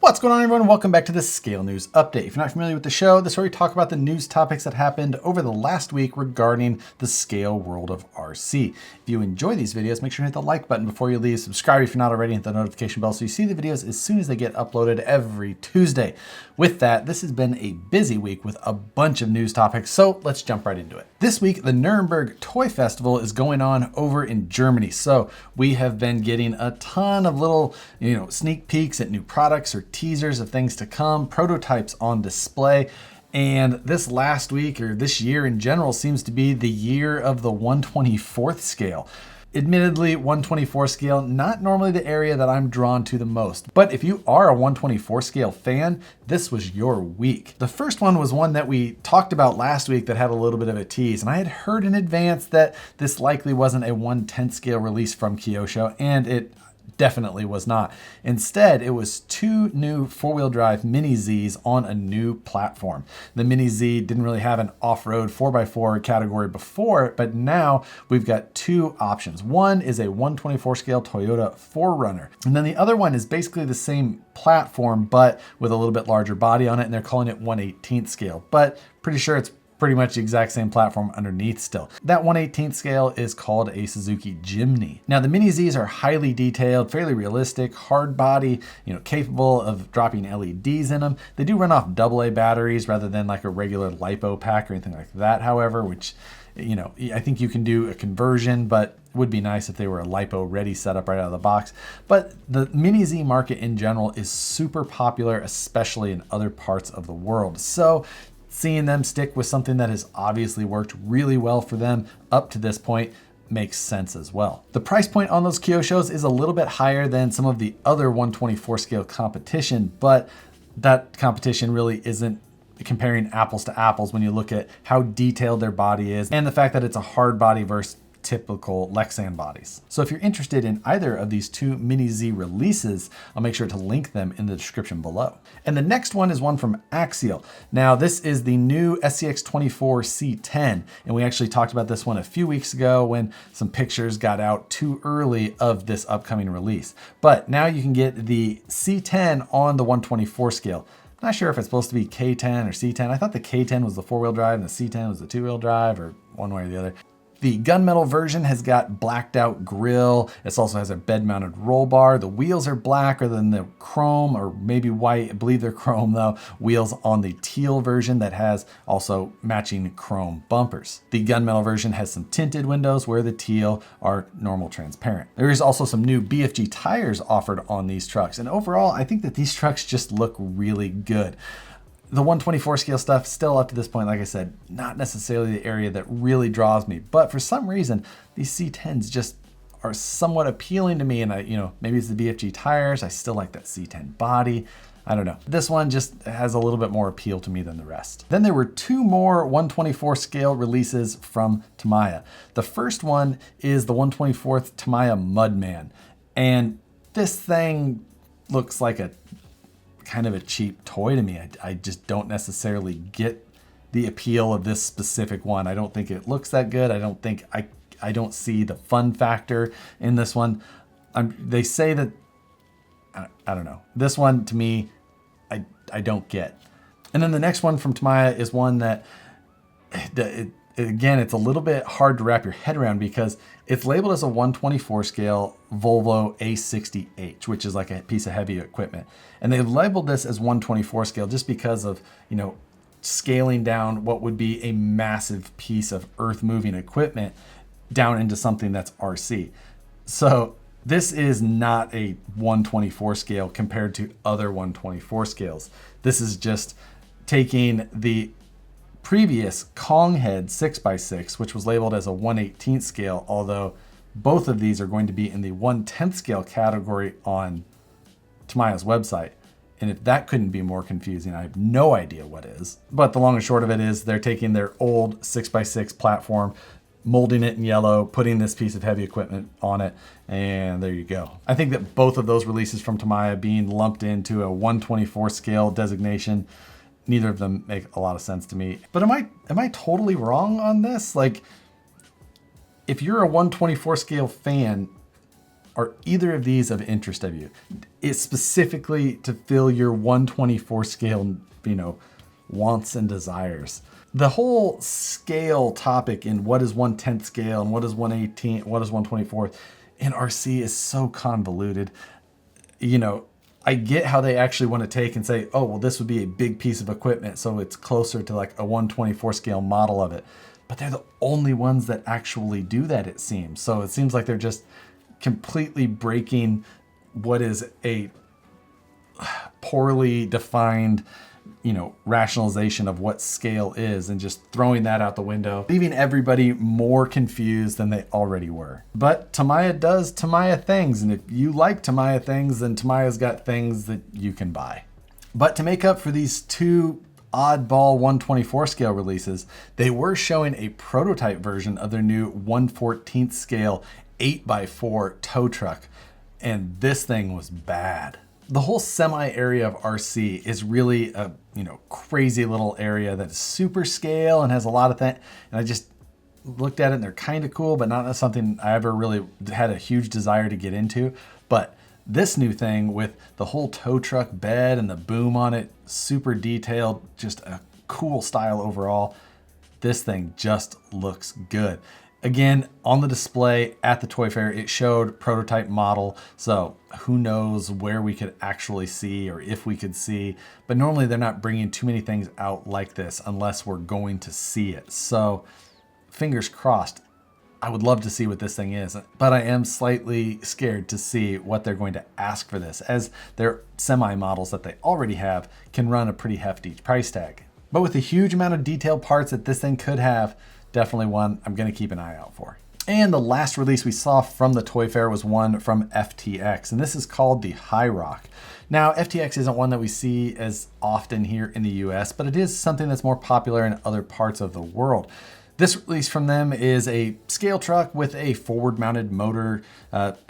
What's going on, everyone? Welcome back to the Scale News Update. If you're not familiar with the show, this is where we talk about the news topics that happened over the last week regarding the scale world of RC. If you enjoy these videos, make sure to hit the like button before you leave. Subscribe if you're not already, hit the notification bell so you see the videos as soon as they get uploaded every Tuesday. With that, this has been a busy week with a bunch of news topics, so let's jump right into it. This week, the Nuremberg Toy Festival is going on over in Germany, so we have been getting a ton of little, sneak peeks at new products or teasers of things to come, prototypes on display. And this last week, or this year in general, seems to be the year of the 1/24th scale. Admittedly, 1/24 scale, not normally the area that I'm drawn to the most. But if you are a 1/24 scale fan, this was your week. The first one was one that we talked about last week that had a little bit of a tease. And I had heard in advance that this likely wasn't a 1/10 scale release from Kyosho, and it definitely was not. Instead, it was two new four-wheel drive Mini Zs on a new platform. The Mini Z didn't really have an off-road 4x4 category before, but now we've got two options. One is a 1/24 scale Toyota 4Runner, and then the other one is basically the same platform, but with a little bit larger body on it, and they're calling it 1/18 scale, but pretty sure it's pretty much the exact same platform underneath still. That 1/18 scale is called a Suzuki Jimny. Now the Mini Zs are highly detailed, fairly realistic, hard body, capable of dropping LEDs in them. They do run off AA batteries rather than like a regular LiPo pack or anything like that, however, which, I think you can do a conversion, but would be nice if they were a LiPo ready setup right out of the box. But the Mini Z market in general is super popular, especially in other parts of the world. So seeing them stick with something that has obviously worked really well for them up to this point makes sense as well. The price point on those Kyoshos is a little bit higher than some of the other 1/24 scale competition, but that competition really isn't comparing apples to apples when you look at how detailed their body is and the fact that it's a hard body versus typical Lexan bodies. So if you're interested in either of these two Mini Z releases, I'll make sure to link them in the description below. And the next one is one from Axial. Now this is the new SCX24 C10, and we actually talked about this one a few weeks ago when some pictures got out too early of this upcoming release. But now you can get the C10 on the 1/24 scale. Not sure if it's supposed to be K10 or C10. I thought the K10 was the four-wheel drive and the C10 was the two-wheel drive, or one way or the other. The gunmetal version has got blacked out grille. It also has a bed mounted roll bar. The wheels are black rather than the chrome or maybe white. I believe they're chrome though. Wheels on the teal version that has also matching chrome bumpers. The gunmetal version has some tinted windows where the teal are normal transparent. There is also some new BFG tires offered on these trucks. And overall, I think that these trucks just look really good. The 1/24 scale stuff, still up to this point, like I said, not necessarily the area that really draws me, but for some reason, these C10s just are somewhat appealing to me. And maybe it's the BFG tires. I still like that C10 body. I don't know. This one just has a little bit more appeal to me than the rest. Then there were two more 1/24 scale releases from Tamiya. The first one is the 1/24th Tamiya Mudman. And this thing looks like a kind of a cheap toy to me. I just don't necessarily get the appeal of this specific one. I don't think it looks that good. I don't see the fun factor in this one. They say that, I don't know. This one to me, I don't get. And then the next one from Tamiya is one that, again, it's a little bit hard to wrap your head around because it's labeled as a 1/24 scale Volvo A60H, which is like a piece of heavy equipment. And they labeled this as 1/24 scale just because of, scaling down what would be a massive piece of earth moving equipment down into something that's RC. So this is not a 1/24 scale compared to other 1/24 scales. This is just taking the previous Kong head 6x6, which was labeled as a 1/18 scale, although both of these are going to be in the 1/10 scale category on Tamiya's website. And if that couldn't be more confusing, I have no idea what is. But the long and short of it is they're taking their old 6x6 platform, molding it in yellow, putting this piece of heavy equipment on it, and there you go. I think that both of those releases from Tamiya being lumped into a 1/24 scale designation, neither of them make a lot of sense to me. But am I totally wrong on this? Like, if you're a 1/24 scale fan, Are either of these of interest of you? It's specifically to fill your 124 scale, wants and desires. The whole scale topic in what is 1/10 scale and what is 1/18, what is 1/24 in RC is so convoluted. I get how they actually want to take and say, oh, well, this would be a big piece of equipment, so it's closer to like a 124 scale model of it. But they're the only ones that actually do that, it seems. So it seems like they're just completely breaking what is a poorly defined rationalization of what scale is and just throwing that out the window, leaving everybody more confused than they already were. But Tamiya does Tamiya things, and if you like Tamiya things, then Tamiya's got things that you can buy. But to make up for these two oddball 124 scale releases, they were showing a prototype version of their new 1/14 scale 8x4 tow truck, and this thing was bad. The whole semi area of RC is really a crazy little area that's super scale and has a lot of things. And I just looked at it and they're kind of cool, but not something I ever really had a huge desire to get into. But this new thing with the whole tow truck bed and the boom on it, super detailed, just a cool style overall. This thing just looks good. Again, on the display at the Toy Fair, it showed prototype model, so who knows where we could actually see or if we could see, but normally they're not bringing too many things out like this unless we're going to see it. So fingers crossed. I would love to see what this thing is, but I am slightly scared to see what they're going to ask for this, as their semi models that they already have can run a pretty hefty price tag. But with the huge amount of detailed parts that this thing could have, definitely one I'm going to keep an eye out for. And the last release we saw from the Toy Fair was one from FTX, and this is called the High Rock. Now, FTX isn't one that we see as often here in the US, but it is something that's more popular in other parts of the world. This release from them is a scale truck with a forward-mounted motor,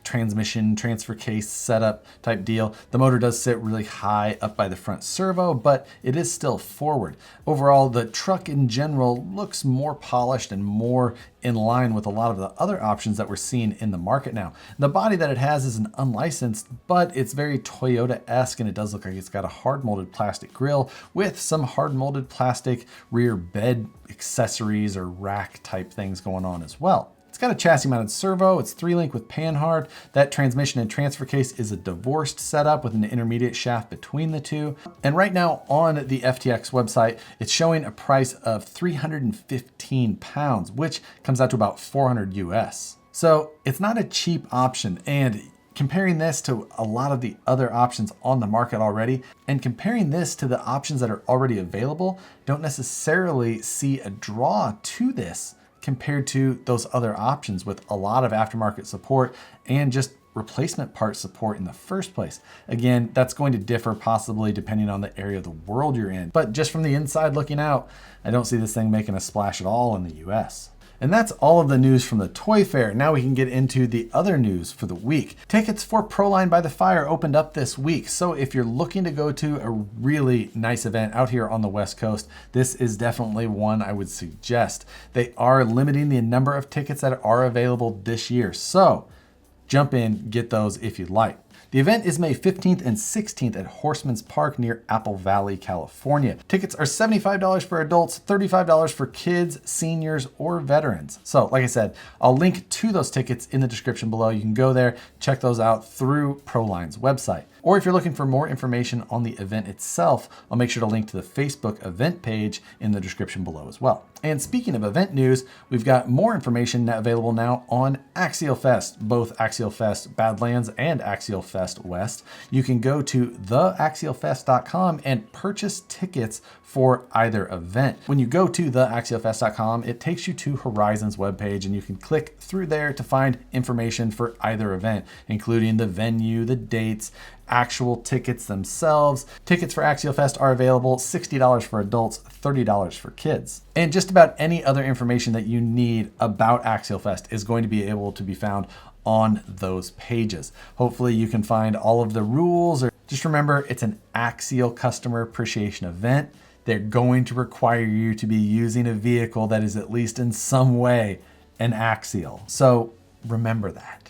transmission, transfer case setup type deal. The motor does sit really high up by the front servo, but it is still forward. Overall, the truck in general looks more polished and more in line with a lot of the other options that we're seeing in the market now. The body that it has is an unlicensed, but it's very Toyota-esque, and it does look like it's got a hard-molded plastic grille with some hard-molded plastic rear bed accessories or rack type things going on as well. It's got a chassis mounted servo, it's 3-link with panhard. That transmission and transfer case is a divorced setup with an intermediate shaft between the two. And right now on the FTX website, it's showing a price of 315 pounds, which comes out to about 400 US. So it's not a cheap option, and comparing this to a lot of the other options on the market already, and comparing this to the options that are already available, don't necessarily see a draw to this compared to those other options with a lot of aftermarket support and just replacement part support in the first place. Again, that's going to differ possibly depending on the area of the world you're in. But just from the inside looking out, I don't see this thing making a splash at all in the US. And that's all of the news from the Toy Fair. Now we can get into the other news for the week. Tickets for Proline by the Fire opened up this week. So if you're looking to go to a really nice event out here on the West Coast, this is definitely one I would suggest. They are limiting the number of tickets that are available this year. So jump in, get those if you'd like. The event is May 15th and 16th at Horseman's Park near Apple Valley, California. Tickets are $75 for adults, $35 for kids, seniors, or veterans. So like I said, I'll link to those tickets in the description below. You can go there, check those out through Proline's website. Or if you're looking for more information on the event itself, I'll make sure to link to the Facebook event page in the description below as well. And speaking of event news, we've got more information available now on Axial Fest, both Axial Fest Badlands and Axial Fest West. You can go to theaxialfest.com and purchase tickets for either event. When you go to theaxialfest.com, it takes you to Horizon's webpage, and you can click through there to find information for either event, including the venue, the dates, actual tickets themselves. Tickets for Axial Fest are available $60 for adults, $30 for kids. And just about any other information that you need about Axial Fest is going to be able to be found on those pages. Hopefully you can find all of the rules, or just remember it's an Axial customer appreciation event. They're going to require you to be using a vehicle that is at least in some way an Axial. So remember that.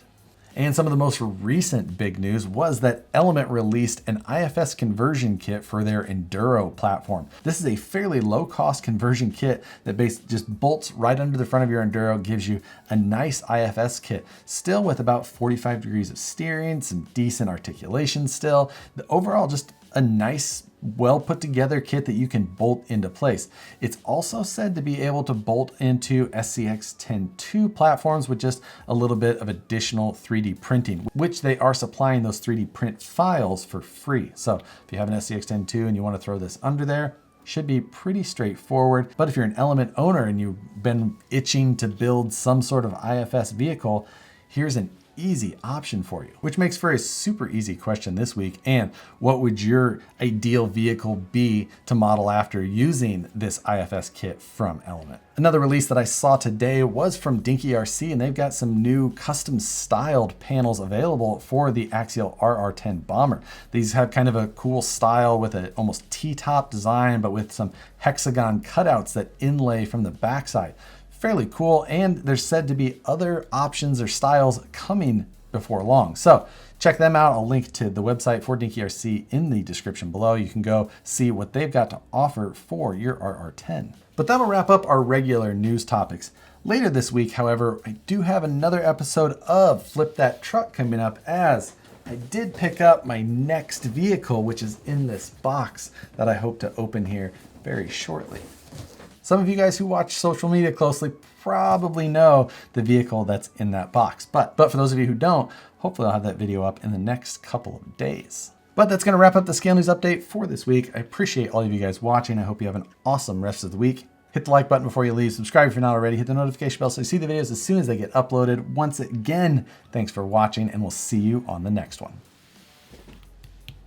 And some of the most recent big news was that Element released an IFS conversion kit for their Enduro platform. This is a fairly low-cost conversion kit that basically just bolts right under the front of your Enduro, gives you a nice IFS kit, still with about 45 degrees of steering, some decent articulation still. The overall, just a nice, well put together kit that you can bolt into place. It's also said to be able to bolt into SCX 10.2 platforms with just a little bit of additional 3D printing, which they are supplying those 3D print files for free. So if you have an SCX 10.2 and you want to throw this under there, should be pretty straightforward. But if you're an Element owner and you've been itching to build some sort of IFS vehicle, here's an easy option for you, which makes for a super easy question this week. And what would your ideal vehicle be to model after using this IFS kit from Element? Another release that I saw today was from Dinky RC, and they've got some new custom styled panels available for the Axial RR10 Bomber. These have kind of a cool style with an almost T-top design, but with some hexagon cutouts that inlay from the backside. Fairly cool, and there's said to be other options or styles coming before long. So check them out. I'll link to the website for Dinky RC in the description below. You can go see what they've got to offer for your RR10. But that'll wrap up our regular news topics. Later this week, however, I do have another episode of Flip That Truck coming up, as I did pick up my next vehicle, which is in this box that I hope to open here very shortly. Some of you guys who watch social media closely probably know the vehicle that's in that box. But for those of you who don't, hopefully I'll have that video up in the next couple of days. But that's going to wrap up the Scale News update for this week. I appreciate all of you guys watching. I hope you have an awesome rest of the week. Hit the like button before you leave. Subscribe if you're not already. Hit the notification bell so you see the videos as soon as they get uploaded. Once again, thanks for watching, and we'll see you on the next one.